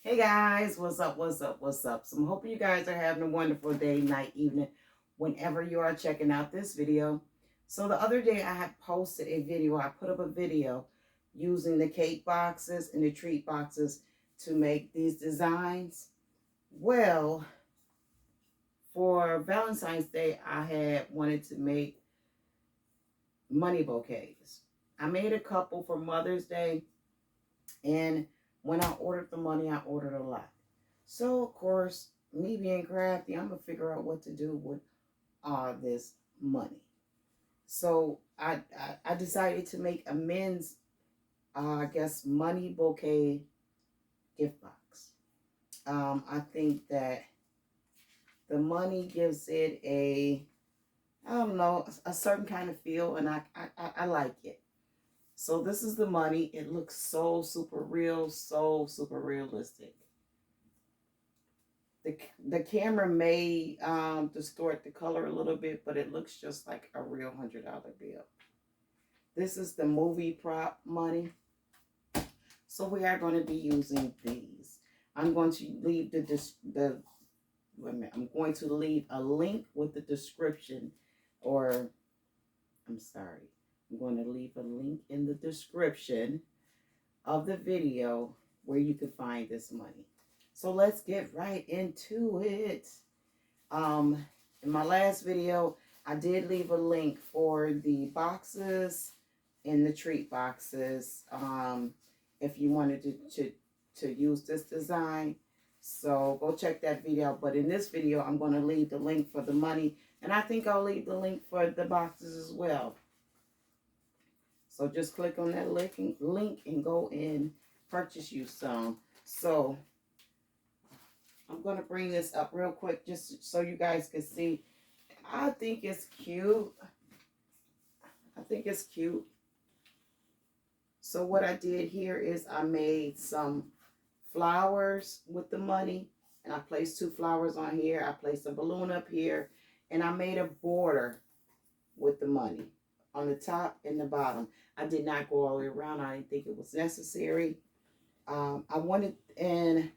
Hey guys, what's up? So I'm hoping you guys are having a wonderful day, night, evening, whenever you are checking out this video. So the other day I had posted a video, I put up a video using the cake boxes and the treat boxes to make these designs. Well, for Valentine's Day, I had wanted to make money bouquets. I made a couple for Mother's Day, and when I ordered the money, I ordered a lot. So, of course, me being crafty, I'm going to figure out what to do with all this money. So, I decided to make a men's, I guess, money bouquet gift box. I think that the money gives it I don't know, a certain kind of feel, and I like it. So, this is the money. It looks so super real, so super realistic. The camera may distort the color a little bit, but it looks just like a real $100 bill. This is the movie prop money. So we are going to be using these. I'm going to leave wait a minute, I'm going to leave a link with the description, or I'm sorry, I'm going to leave a link in the description of the video where you can find this money. So let's get right into it. In my last video, I did leave a link for the boxes and the treat boxes. If you wanted to use this design, so go check that video out. But in this video, I'm going to leave the link for the money, and I think I'll leave the link for the boxes as well. So just click on that link and go and purchase you some. So I'm going to bring this up real quick just so you guys can see. I think it's cute. I think it's cute. So what I did here is I made some flowers with the money. And I placed 2 flowers on here. I placed a balloon up here. And I made a border with the money on the top and the bottom. I did not go all the way around. I didn't think it was necessary. And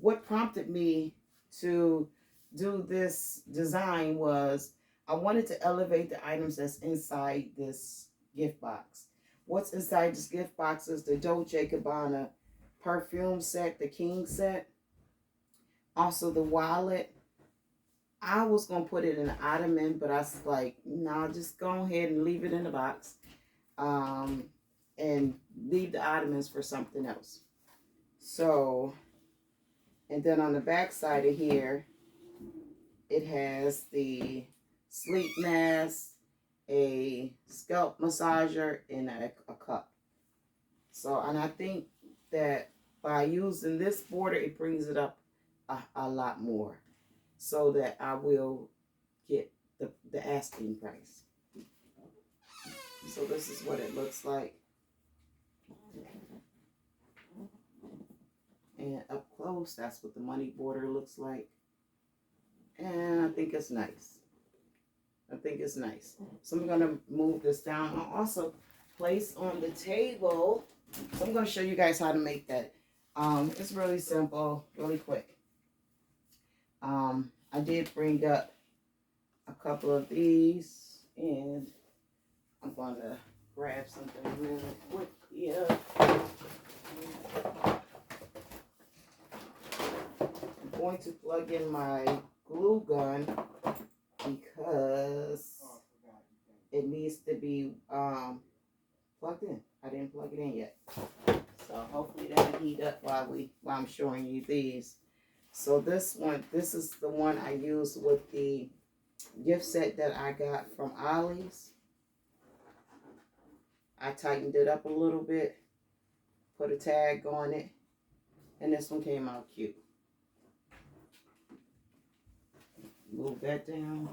what prompted me to do this design was I wanted to elevate the items that's inside this gift box. What's inside this gift box is the Dolce & Gabbana perfume set, the King set. Also the wallet. I was going to put it in an ottoman, but I was like, nah, just go ahead and leave it in the box. And leave the ottomans for something else. So, and then on the back side of here, it has the sleep mask, a scalp massager, and a cup. So, and I think that by using this border, it brings it up a lot more, so that I will get the asking price. So this is what it looks like. And up close, that's what the money border looks like. And I think it's nice. I think it's nice. So I'm going to move this down. I'll also place on the table. So I'm going to show you guys how to make that. It's really simple, really quick. I did bring up a couple of these, and I'm going to grab something really quick here. I'm going to plug in my glue gun because it needs to be plugged in. I didn't plug it in yet. So hopefully that'll heat up while I'm showing you these. So this is the one I used with the gift set that I got from Ollie's. I tightened it up a little bit, put a tag on it, and this one came out cute. Move that down.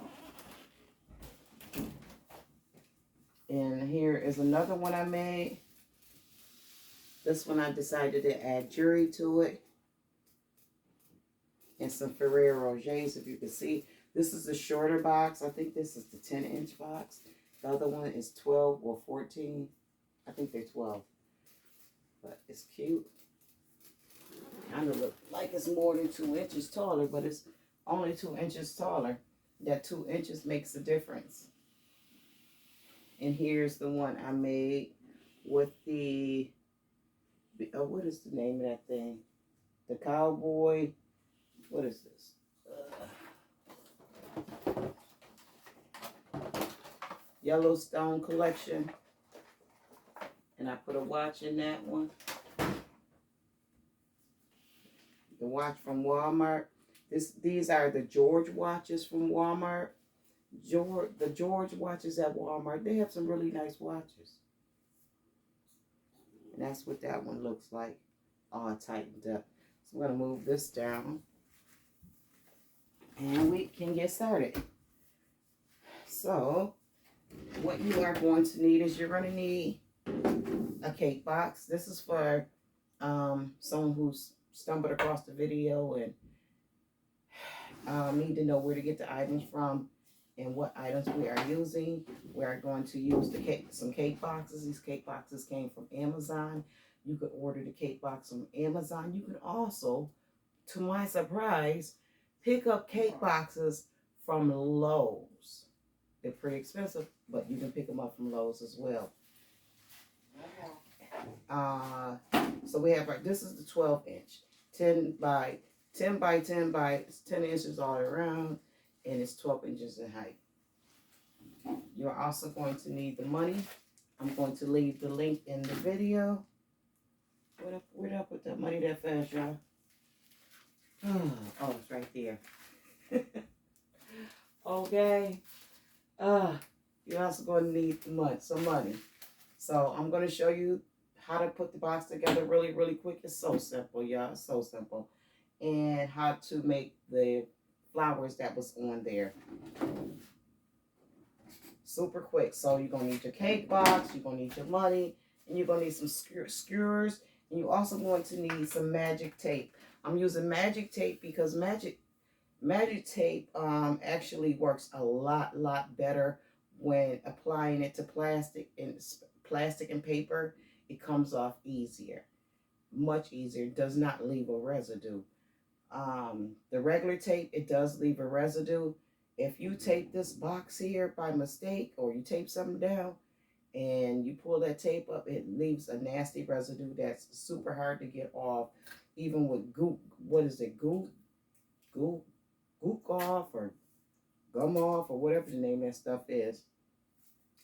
And here is another one I made. This one I decided to add jewelry to it. And some Ferrero Rochers, if you can see. This is the shorter box. I think this is the 10-inch box. The other one is 12 or 14. I think they're 12. But it's cute. Kind of look like it's more than 2 inches taller, but it's only 2 inches taller. That 2 inches makes a difference. And here's the one I made with the, what is the name of that thing? The cowboy, what is this? Yellowstone collection. And I put a watch in that one. The watch from Walmart. These are the George watches from Walmart. The George watches at Walmart, they have some really nice watches. And that's what that one looks like, all tightened up. So I'm going to move this down. And we can get started. So, what you are going to need is you're going to need a cake box. This is for someone who's stumbled across the video and need to know where to get the items from and what items we are using. We are going to use some cake boxes. These cake boxes came from Amazon. You could order the cake box from Amazon. You can also, to my surprise, pick up cake boxes from Lowe's. They're pretty expensive, but you can pick them up from Lowe's as well. So we have, this is the 12-inch, 10 by 10 by 10 by 10 inches all around, and it's 12 inches in height. You're also going to need the money. I'm going to leave the link in the video. Where did I put that money that fast, y'all? Oh, it's right there. Okay. You're also going to need some money. So I'm going to show you how to put the box together really, really quick. It's so simple, y'all. It's so simple. And how to make the flowers that was on there. Super quick. So you're going to need your cake box, you're going to need your money, and you're going to need some skewers, and you're also going to need some magic tape. I'm using magic tape because magic tape actually works a lot better when applying it to plastic and paper. It comes off easier, much easier. It does not leave a residue. The regular tape, it does leave a residue. If you tape this box here by mistake, or you tape something down and you pull that tape up, it leaves a nasty residue that's super hard to get off, even with gook off or gum off or whatever the name of that stuff is.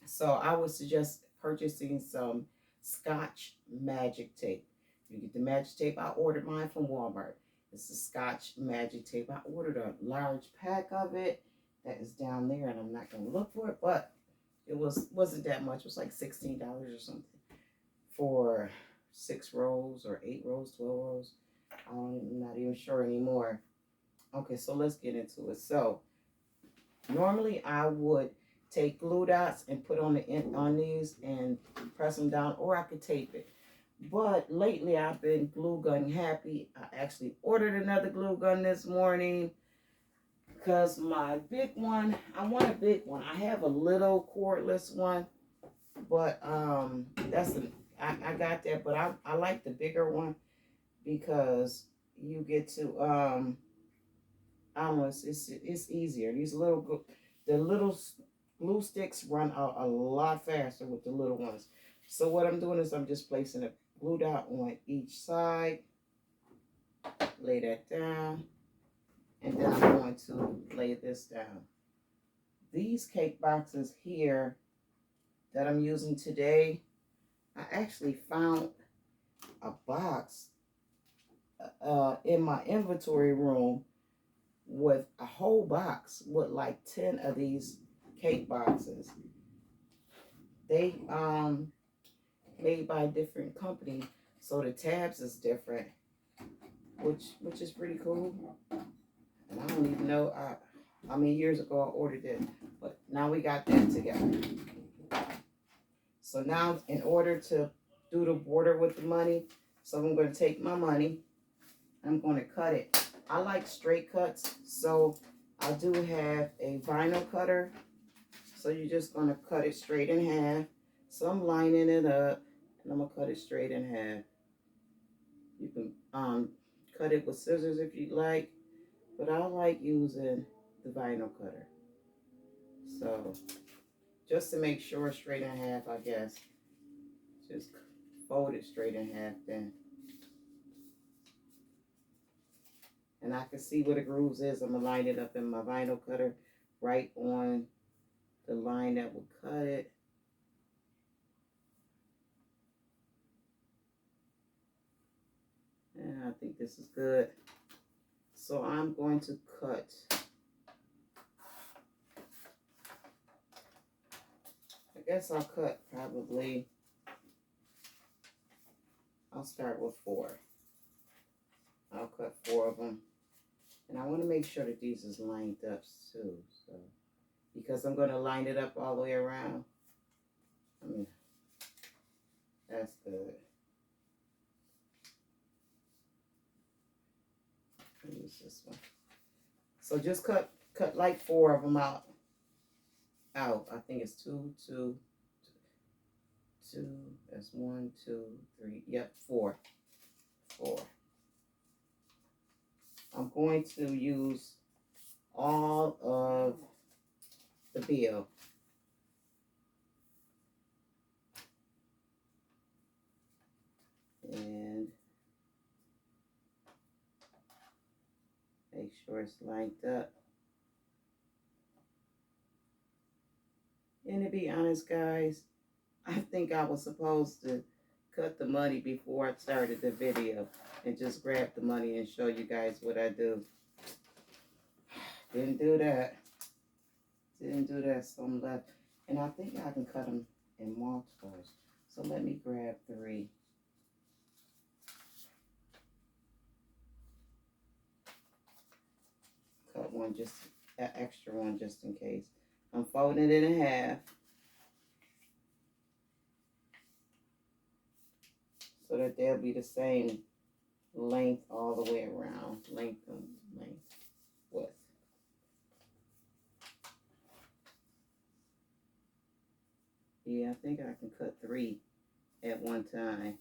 So I would suggest purchasing some Scotch magic tape. You get the magic tape. I ordered mine from Walmart. It's the Scotch magic tape. I ordered a large pack of it that is down there, and I'm not going to look for it, but it wasn't that much. It was like $16 or something for 6 rolls or 8 rolls, 12 rolls. I'm not even sure anymore. Okay, so let's get into it. So normally I would take glue dots and put on these and press them down, or I could tape it. But lately I've been glue gun happy. I actually ordered another glue gun this morning because my big one, I want a big one. I have a little cordless one, but I got that, but I like the bigger one because you get to I don't know, it's easier. The little glue sticks run out a lot faster with the little ones. So what I'm doing is I'm just placing a glue dot on each side. Lay that down. And then I'm going to lay this down. These cake boxes here that I'm using today, I actually found a box in my inventory room with a whole box with like 10 of these cake boxes. They made by a different company, so the tabs is different, which is pretty cool. And I don't even know how many years ago I ordered it, but now we got that together. So now in order to do the border with the money, so I'm going to take my money, I'm going to cut it. I like straight cuts, so I do have a vinyl cutter. So you're just going to cut it straight in half. So I'm lining it up, and I'm going to cut it straight in half. You can cut it with scissors if you like, but I like using the vinyl cutter. So just to make sure it's straight in half, I guess, just fold it straight in half then. And I can see where the grooves is. I'm gonna line it up in my vinyl cutter right on the line that will cut it. And I think this is good. So I'm going to cut. I guess I'll cut probably, I'll start with 4. I'll cut 4 of them. And I want to make sure that these is lined up too. So, because I'm going to line it up all the way around. I mean, that's good. I'll use this one. So just cut like 4 of them out. I think it's 2, 2, 2. That's 1, 2, 3. Yep, 4. 4. I'm going to use all of the bill. And make sure it's lined up. And to be honest, guys, I think I was supposed to cut the money before I started the video and just grab the money and show you guys what I do. Didn't do that. Didn't do that. Some left. And I think I can cut them in multiples. So let me grab 3. Cut one, just an extra one just in case. I'm folding it in half. So that they'll be the same length all the way around. Length and length, width. Yeah, I think I can cut 3 at one time.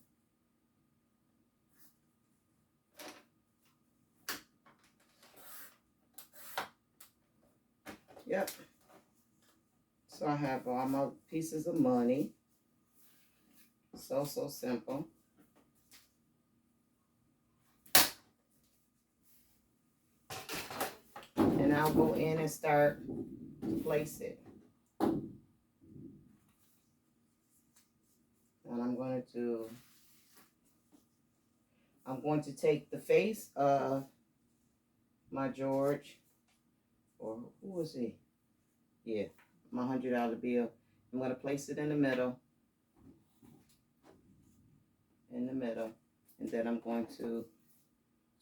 Yep. So I have all my pieces of money. So simple. And I'll go in and start to place it. And I'm going to take the face of my George, or who was he? Yeah, my $100 bill. I'm going to place it in the middle. And then I'm going to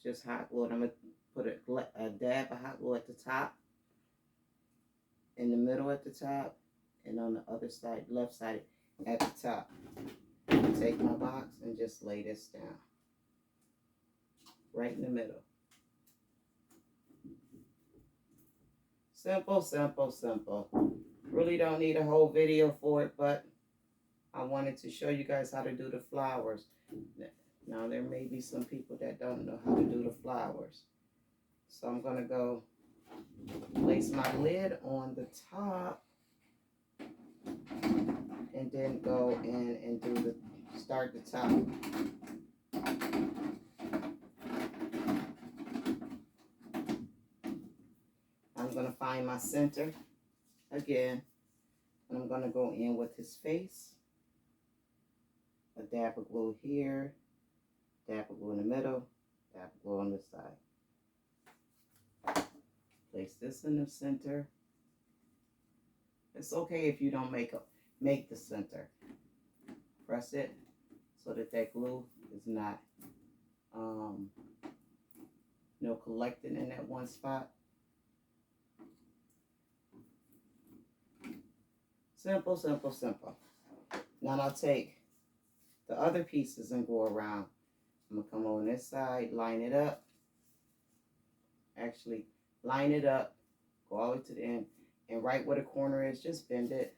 just hot glue it. I'm going to put a dab of hot glue at the top, in the middle at the top, and on the other side, left side at the top. Take my box and just lay this down right in the middle. Simple, simple, simple. Really don't need a whole video for it, but I wanted to show you guys how to do the flowers. Now, there may be some people that don't know how to do the flowers. So I'm going to go place my lid on the top and then go in and start the top. I'm going to find my center again, and I'm going to go in with his face. A dab of glue here, dab of glue in the middle, dab of glue on this side. Place this in the center. It's okay if you don't make the center. Press it so that glue is not collecting in that one spot. Simple, simple, simple. Now I'll take the other pieces and go around. I'm going to come on this side, line it up. Actually, line it up, go all the way to the end, and right where the corner is, just bend it.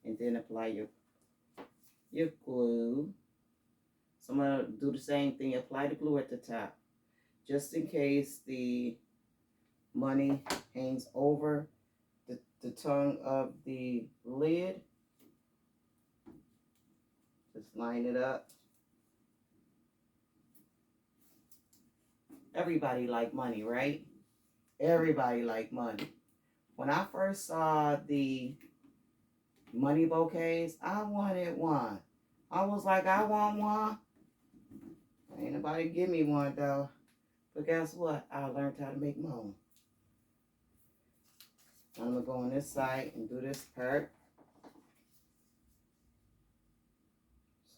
And then apply your glue. So I'm going to do the same thing. Apply the glue at the top. Just in case the money hangs over the tongue of the lid. Just line it up. Everybody like money, right? Everybody like money. When I first saw the money bouquets, I wanted one. I was like, I want one. Ain't nobody give me one though. But guess what? I learned how to make my own. I'm gonna go on this side and do this part.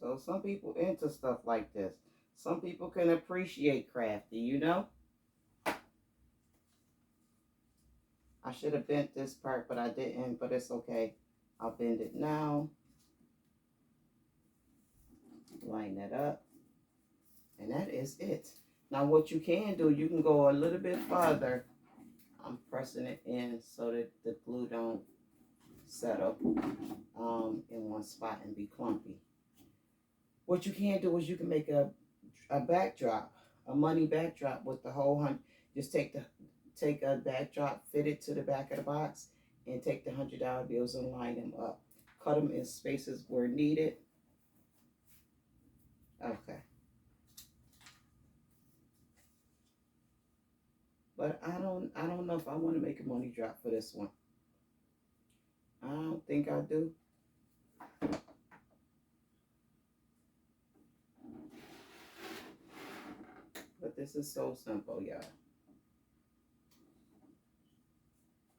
So some people into stuff like this. Some people can appreciate crafty, you know? I should have bent this part, but I didn't, but it's okay. I'll bend it now. Line that up. And that is it. Now what you can do, you can go a little bit further. I'm pressing it in so that the glue don't settle in one spot and be clumpy. What you can do is you can make a backdrop, a money backdrop with the whole $100. Just take a backdrop, fit it to the back of the box, and take the $100 bills and line them up. Cut them in spaces where needed. Okay. But I don't know if I want to make a money drop for this one. I don't think I do. But this is so simple, y'all.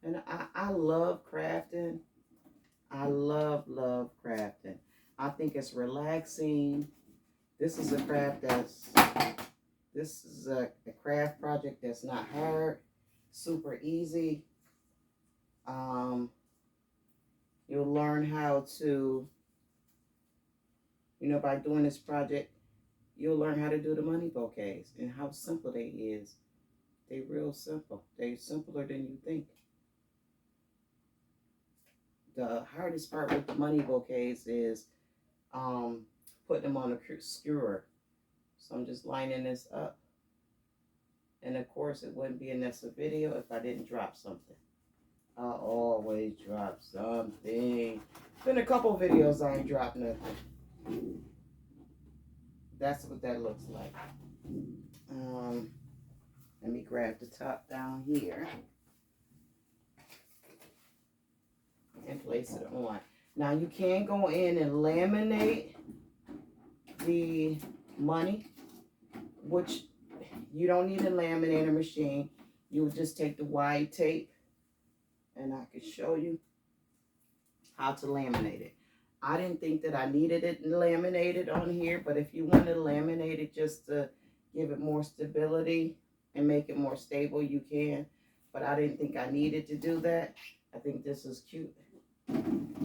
And I love crafting. I love crafting. I think it's relaxing. This is a craft this is a craft project that's not hard, super easy. You'll learn how to, by doing this project, you'll learn how to do the money bouquets and how simple they is. They real simple. They simpler than you think. The hardest part with the money bouquets is putting them on a skewer. So I'm just lining this up. And of course it wouldn't be in this video if I didn't drop something. I always drop something. Been a couple videos I ain't dropped nothing. That's what that looks like. Let me grab the top down here and place it on. Now you can go in and laminate the money, which you don't need a laminator machine. You would just take the wide tape, and I could show you how to laminate it. I didn't think that I needed it laminated on here, but if you want to laminate it just to give it more stability and make it more stable, you can. But I didn't think I needed to do that. I think this is cute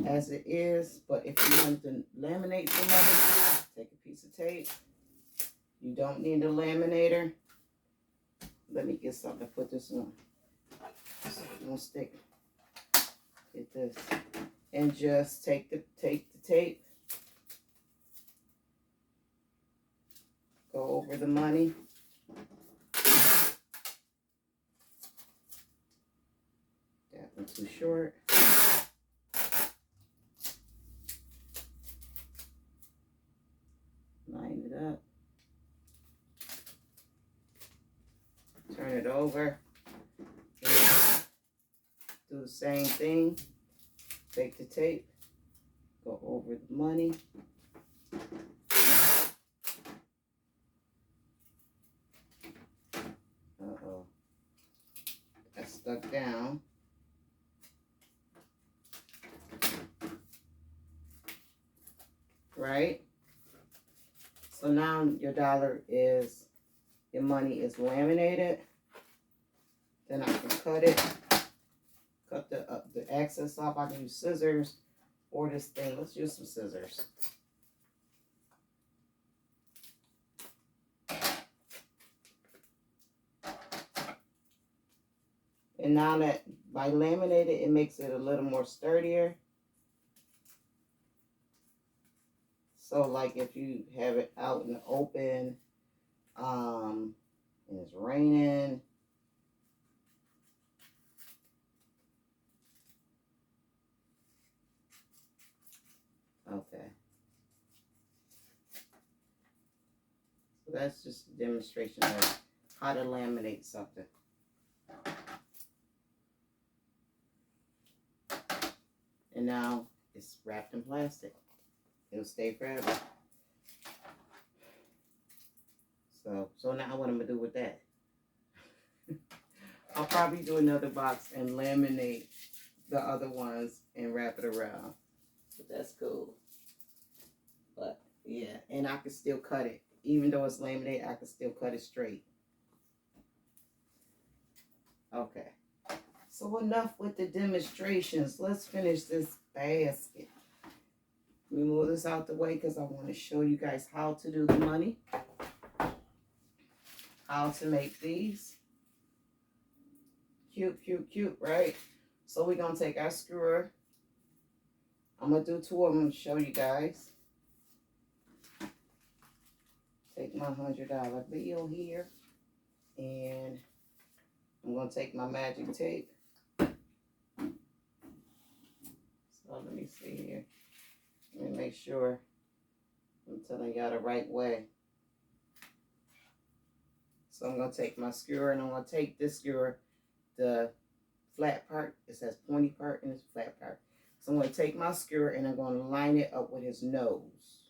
as it is. But if you want to laminate the money, take a piece of tape. You don't need a laminator. Let me get something to put this on. So it won't stick. Get this. And just take the tape. Go over the money. That one's too short. Line it up. Turn it over. And do the same thing. Take the tape. Go over the money. Uh-oh. That's stuck down. Right? So now your money is laminated. Then I can cut it. Cut the excess off. I can use scissors or this thing. Let's use some scissors. And now that by laminated, it makes it a little more sturdier. So like if you have it out in the open, and it's raining, okay. So that's just a demonstration of how to laminate something. And now it's wrapped in plastic. It'll stay forever. So now what I'm gonna do with that? I'll probably do another box and laminate the other ones and wrap it around. But that's cool. But yeah, and I can still cut it. Even though it's laminated, I can still cut it straight. Okay. So enough with the demonstrations. Let's finish this basket. Let me move this out the way because I want to show you guys how to do the money. How to make these. Cute, cute, cute, right? So we're going to take our skewer. I'm going to do two of them to show you guys. Take my $100 bill here. And I'm going to take my magic tape. So let me see here. Let me make sure I'm telling y'all the right way. So I'm going to take my skewer and I'm going to take this skewer, the flat part. It says pointy part and it's flat part. So I'm going to take my skewer and I'm going to line it up with his nose.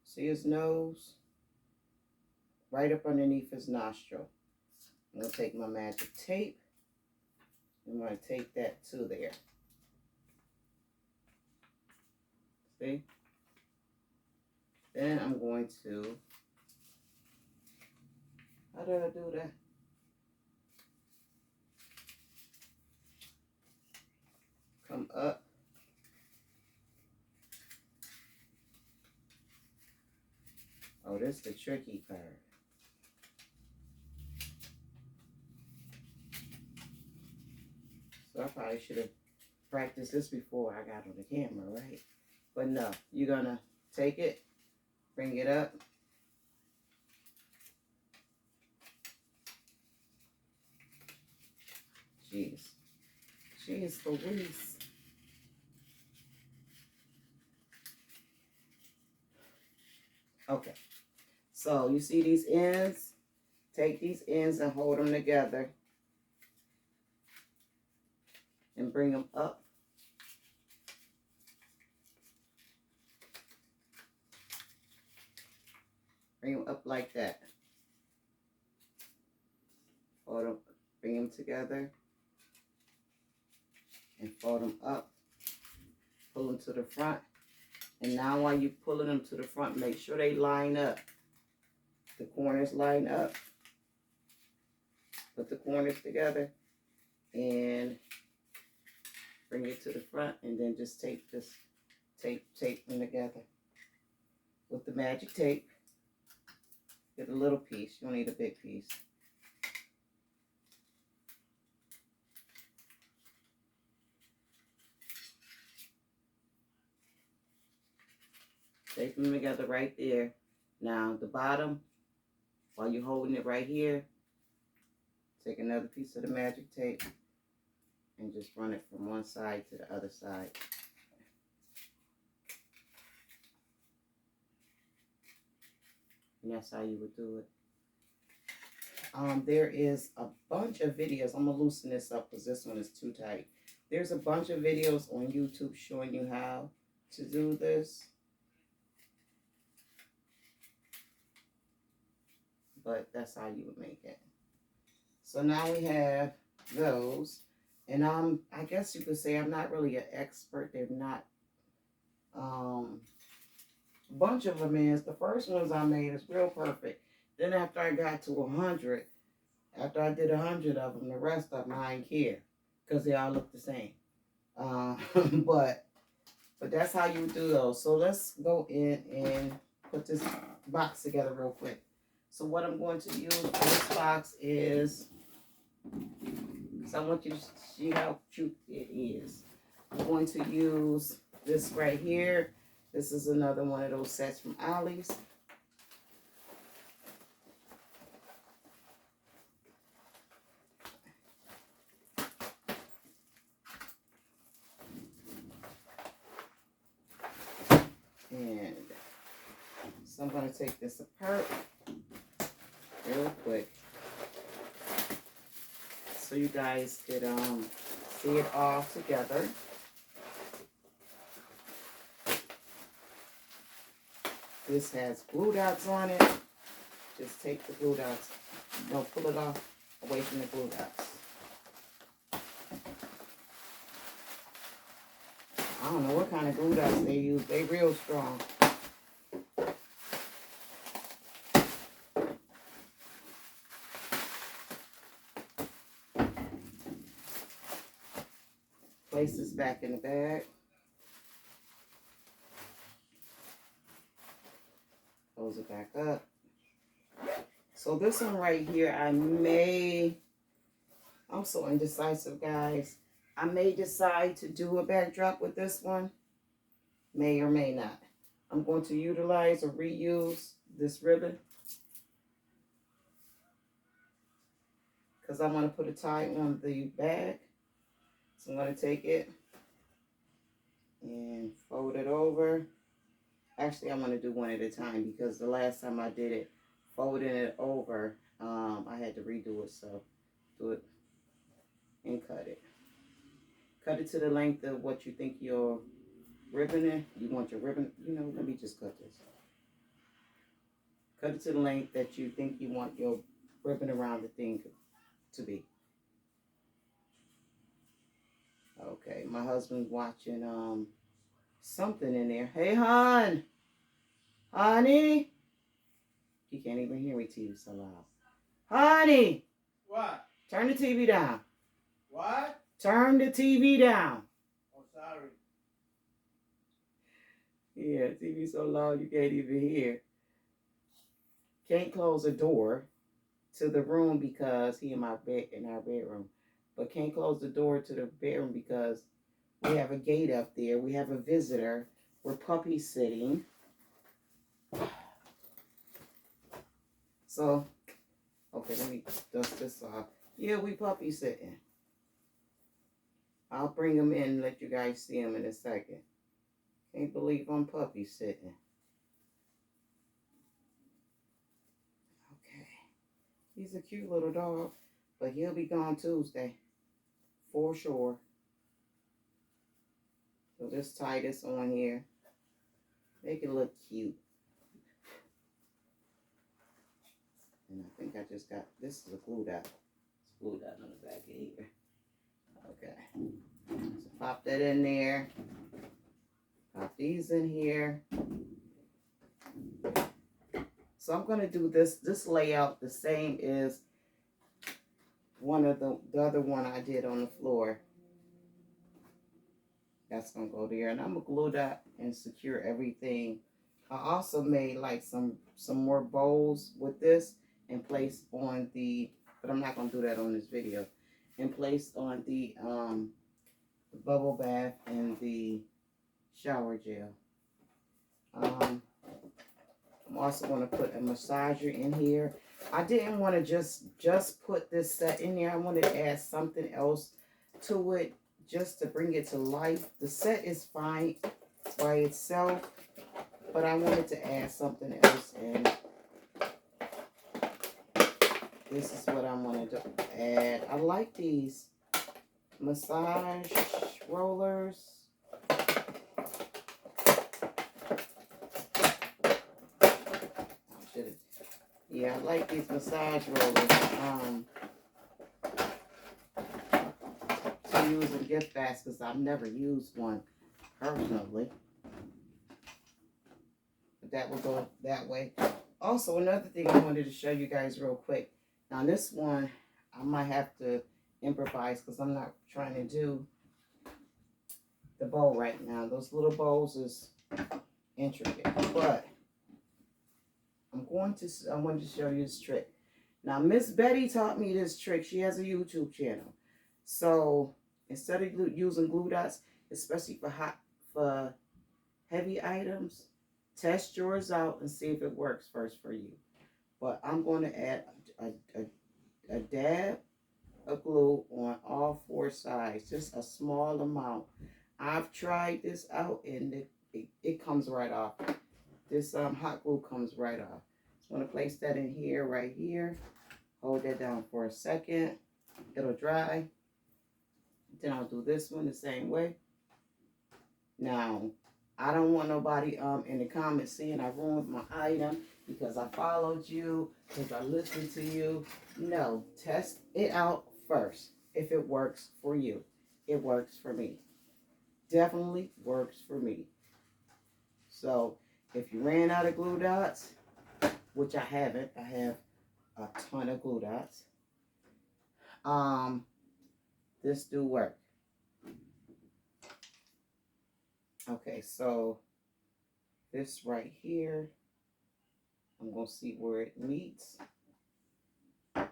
See his nose? Right up underneath his nostril. I'm going to take my magic tape. I'm going to take that to there. See? Then I'm going to, how did I do that? Come up. Oh, this is the tricky part. So I probably should have practiced this before I got on the camera, right? But no, you're gonna take it, bring it up. Jeez. Jeez Louise. Okay. So you see these ends? Take these ends and hold them together. And bring them up. Bring them up like that. Fold them, bring them together. And fold them up. Pull them to the front. And now while you're pulling them to the front, make sure they line up. The corners line up. Put the corners together. And bring it to the front. And then just tape this, tape them together. With the magic tape. Get a little piece. You don't need a big piece. Tape them together right there. Now the bottom, while you're holding it right here, take another piece of the magic tape and just run it from one side to the other side. And that's how you would do it. There is a bunch of videos. I'm going to loosen this up because this one is too tight. There's a bunch of videos on YouTube showing you how to do this. But that's how you would make it. So now we have those. And I guess you could say I'm not really an expert. They're not. A bunch of them is. The first ones I made is real perfect. Then after I got to 100, after I did 100 of them, the rest of them I didn't care. Because they all look the same. But that's how you do those. So let's go in and put this box together real quick. So what I'm going to use for this box is, because I want you to see how cute it is. I'm going to use this right here. This is another one of those sets from Ollie's. And so I'm going to take this apart real quick so you guys could see it all together. This has glue dots on it. Just take the glue dots, pull it off away from the glue dots. I don't know what kind of glue dots they use. They real strong. Place this back in the bag. Close it back up. So this one right here, I'm so indecisive, guys. I may decide to do a backdrop with this one. May or may not. I'm going to utilize or reuse this ribbon, because I want to put a tie on the bag. So I'm going to take it and fold it over. Actually, I'm going to do one at a time, because the last time I did it, folding it over, I had to redo it. So do it and cut it. Cut it to the length of what you think your ribbon is. You want your ribbon, let me just cut this. Cut it to the length that you think you want your ribbon around the thing to be. Okay, my husband's watching something in there. Hey, hon. Honey. He can't even hear me, TV so loud. Honey. What? Turn the TV down. What? Turn the TV down. Oh, sorry. Yeah, TV so loud you can't even hear. Can't close the door to the room because he in our bedroom. But can't close the door to the bedroom because we have a gate up there. We have a visitor. We're puppy sitting. So, okay, let me dust this off. Yeah, we puppy sitting. I'll bring them in and let you guys see them in a second. Can't believe I'm puppy sitting. Okay. He's a cute little dog, but he'll be gone Tuesday. For sure. So just tie this on here. Make it look cute. And I think I just got, this is a glue dot. It's a glue dot on the back of here. Okay. So pop that in there. Pop these in here. So I'm going to do this layout the same as one of the other one I did on the floor. That's going to go there. And I'm going to glue that and secure everything. I also made like some more bowls with this and placed on the, but I'm not going to do that on this video, and placed on the bubble bath and the shower gel. I'm also going to put a massager in here. I didn't want to just put this set in there. I wanted to add something else to it just to bring it to life. The set is fine by itself, but I wanted to add something else in. This is what I wanted to add. I like these massage rollers. Yeah, I like these massage rollers to use in gift baskets. I've never used one personally, but that will go that way. Also, another thing I wanted to show you guys real quick. Now, this one I might have to improvise because I'm not trying to do the bow right now. Those little bows is intricate, but I wanted to show you this trick. Now, Miss Betty taught me this trick. She has a YouTube channel. So instead of using glue dots, especially for heavy items, test yours out and see if it works first for you. But I'm going to add a dab of glue on all four sides, just a small amount. I've tried this out and it comes right off. This hot glue comes right off. So I'm going to place that in here, right here. Hold that down for a second. It'll dry. Then I'll do this one the same way. Now, I don't want nobody in the comments saying I ruined my item because I followed you, because I listened to you. No, test it out first. If it works for you, it works for me. Definitely works for me. So, if you ran out of glue dots, which I haven't, I have a ton of glue dots. This do work. Okay, so this right here, I'm gonna see where it meets. And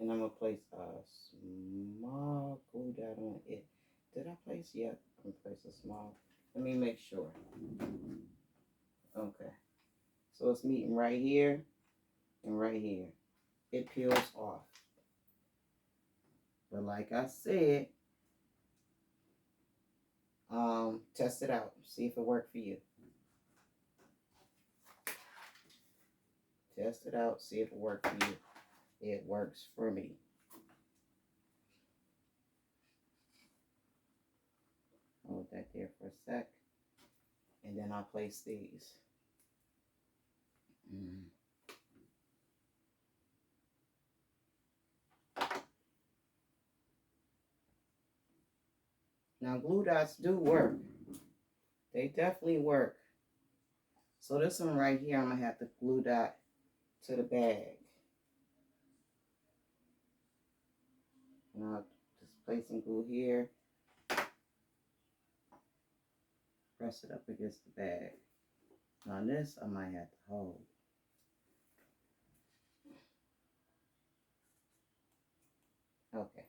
I'm gonna place a small glue dot on it. Did I place? Yep, I'm gonna place a small. Let me make sure. Okay, so it's meeting right here and right here. It peels off. But like I said, test it out. See if it worked for you. Test it out. See if it worked for you. It works for me. Hold that there for a sec. And then I'll place these. Now, glue dots do work. They definitely work. So this one right here, I'm going to have to glue dot to the bag. And I'll just place some glue here. Press it up against the bag. Now this, I might have to hold. Okay.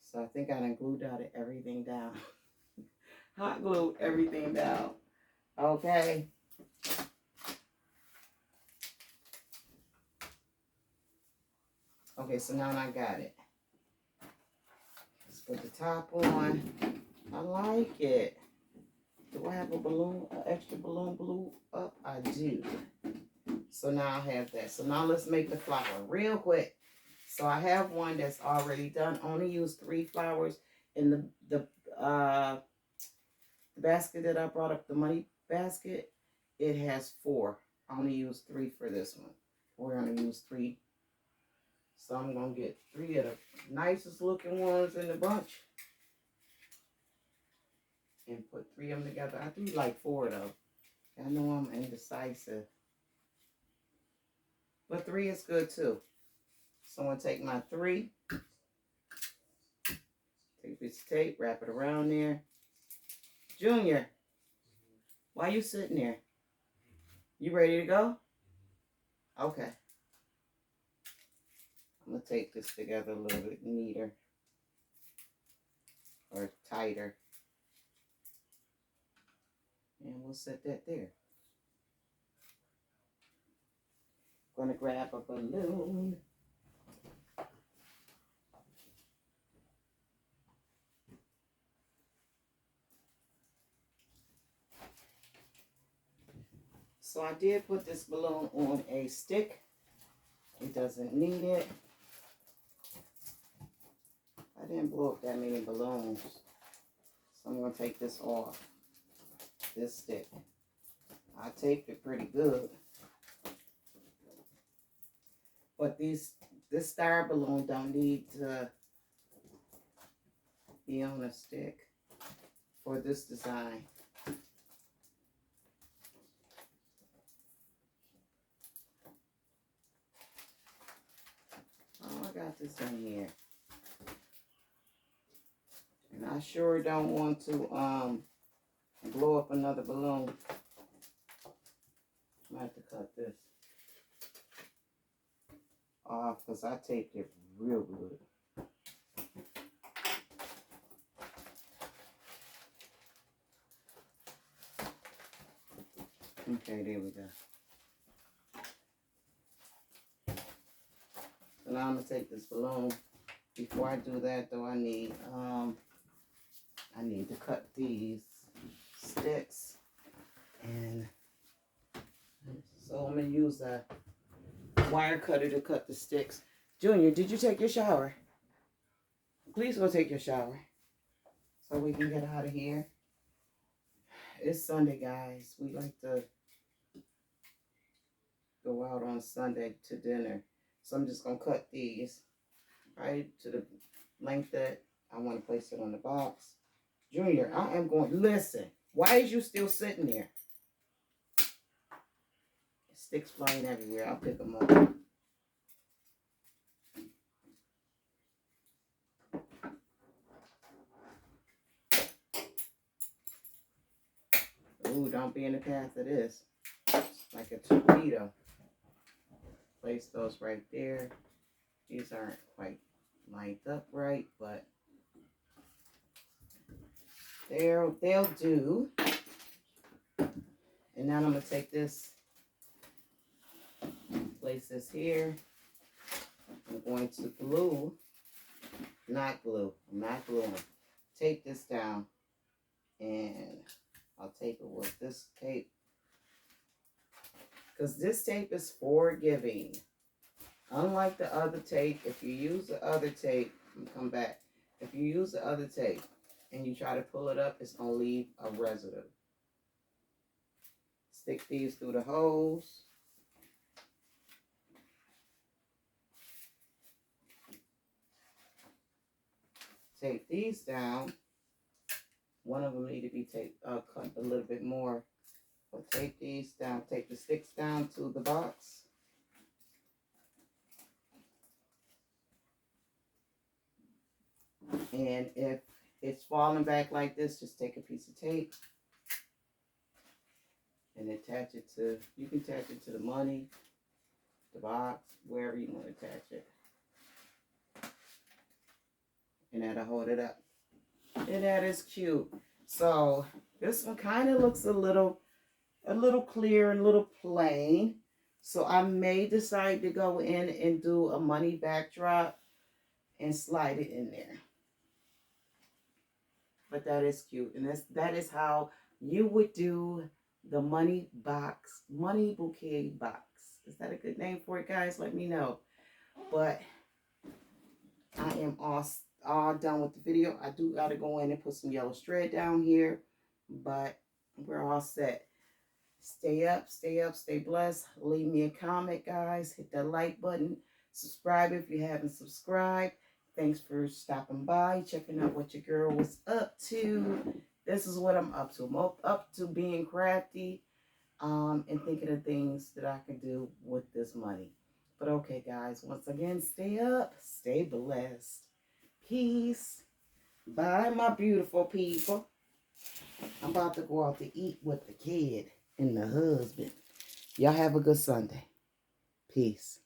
So I think I done glue dotted everything down. Hot glued everything down. Okay. Okay, so now I got it. Let's put the top on. I like it. Do I have a balloon, an extra balloon blue up? I do. So now I have that. So now let's make the flower real quick. So I have one that's already done. I only used 3 flowers in the basket that I brought up, the money basket. It has 4. I only used 3 for this one. We're gonna use 3. So I'm gonna get 3 of the nicest looking ones in the bunch and put 3 of them together. I do like 4 though. I know I'm indecisive, but 3 is good too. So I'm gonna take my 3, take a piece of tape, wrap it around there. Junior, why you sitting there? You ready to go? Okay. I'm gonna take this together a little bit neater or tighter. And we'll set that there. Gonna grab a balloon. So I did put this balloon on a stick. It doesn't need it. I didn't blow up that many balloons. So I'm gonna take this off. This stick. I taped it pretty good. But this star balloon don't need to be on a stick for this design. Oh, I got this in here. And I sure don't want to blow up another balloon. I might have to cut this off because I taped it real good. Okay, there we go. So now I'm gonna take this balloon. Before I do that though, I need to cut these sticks, and so I'm gonna use a wire cutter to cut the sticks. Junior, did you take your shower? Please go take your shower so we can get out of here. It's Sunday, guys. We like to go out on Sunday to dinner. So I'm just going to cut these right to the length that I want to place it on the box. Junior, I am going, listen, why is you still sitting there? Sticks flying everywhere. I'll pick them up. Ooh, don't be in the path of this. Like a torpedo. Place those right there. These aren't quite lined up right, but they'll do. And now I'm going to take this, place this here. I'm going to glue, not glue, I'm not gluing. Tape this down, and I'll tape it with this tape. Because this tape is forgiving. Unlike the other tape, if you use the other tape, come back. If you use the other tape and you try to pull it up, it's going to leave a residue. Stick these through the holes. Tape these down. One of them need to be taped, cut a little bit more. But tape these down. Tape the sticks down to the box. And if it's falling back like this, just take a piece of tape and attach it to, you can attach it to the money, the box, wherever you want to attach it. And that'll hold it up. And that is cute. So this one kind of looks a little clear and a little plain. So I may decide to go in and do a money backdrop and slide it in there. But that is cute. And that is how you would do the money box, money bouquet box. Is that a good name for it, guys? Let me know. But I am all done with the video. I do got to go in and put some yellow thread down here. But we're all set. Stay up, stay blessed. Leave me a comment, guys. Hit that like button. Subscribe if you haven't subscribed. Thanks for stopping by, checking out what your girl was up to. This is what I'm up to. I'm up to being crafty and thinking of things that I can do with this money. But okay, guys, once again, stay up, stay blessed. Peace. Bye, my beautiful people. I'm about to go out to eat with the kid and the husband. Y'all have a good Sunday. Peace.